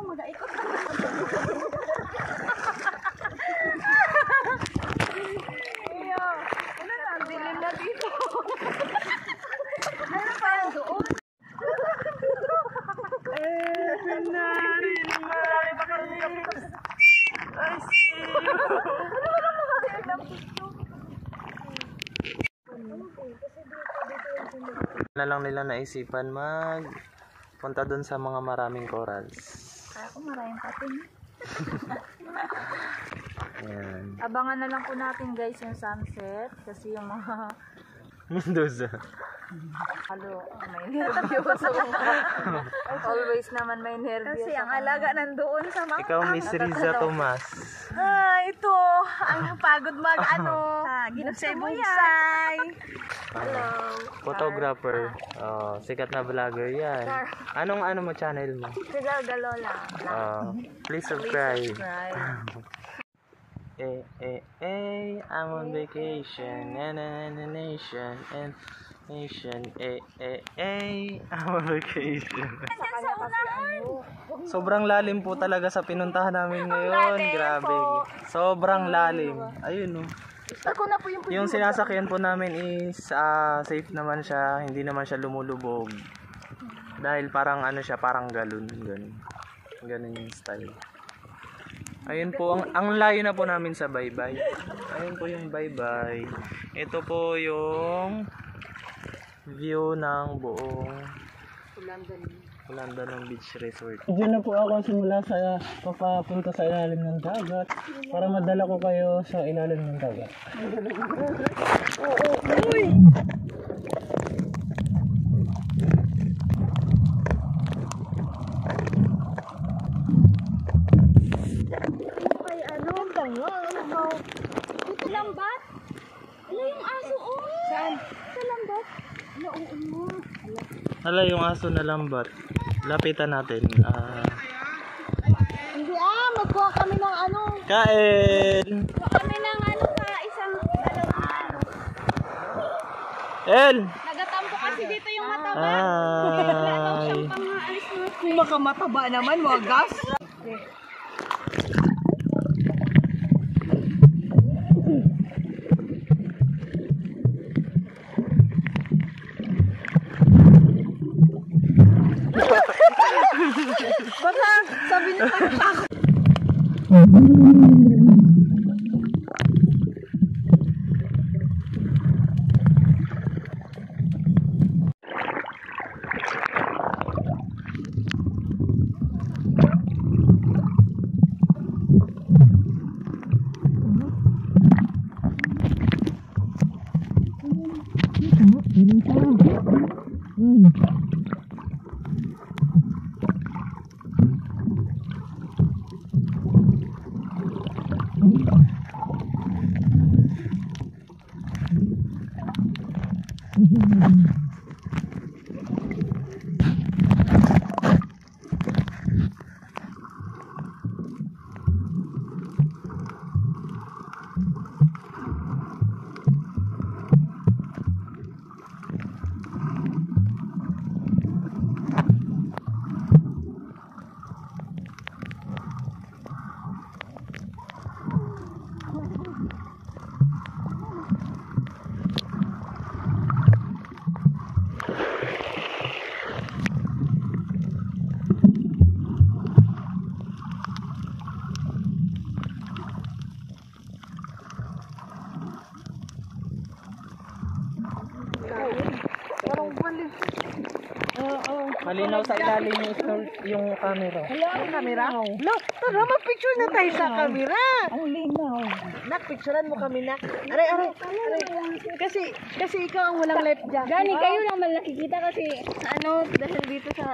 mag-aikot. Dilim na dito. Ano pa yan doon? I see you. Na lang nila naisipan punta doon sa mga maraming corals. Kaya ko maraming patin. Ayan. Abangan na lang po natin guys yung sunset kasi yung mga Mendoza. halo, may nervyos. Always naman may nervyos. Kasi ang alaga nandoon sa mga Ikaw, Miss Riza Tomas. Ito, ang pagod ginusay-busay. Hello. Photographer. Oh, sikat na vlogger yan. Anong mo channel mo? Rizal Galola. Please subscribe. I'm on vacation. Nation and nation. I'm on vacation. Sobrang lalim po talaga sa pinuntahan namin ngayon. Grabe. Sobrang lalim. Ayun oh. Yung sinasakyan po namin is safe naman siya, hindi naman siya lumulubog. Dahil parang siya, parang galon, ganun yung style. Ayun po, ang layo na po namin sa baybay. Ayun po yung baybay. Ito po yung view ng buong Ulandan Beach Resort. Diyan na po ako simula sa papapunta sa ilalim ng dagat para madala ko kayo sa ilalim ng dagat. Uy! Ay, ito lambat? Ano yung aso? Saan? Sa lambat? Hala yung aso na lambat. Lapitan natin. Hindi magkuha kami ng Kain! kami ng sa isang El! nagatampo kasi dito yung mataba. Ay! Kung makamataba naman, wagas. Baka sabi niyo tayo takot. Malinaw sa ilalim yung camera. Hello, ang camera? Look, tara, mag-picture na tayo sa camera. Ang linaw. Nak-picturean mo kami, nak. Aray. Kasi ikaw ang walang life jacket. Gani, kayo lang nakikita kasi dahil dito sa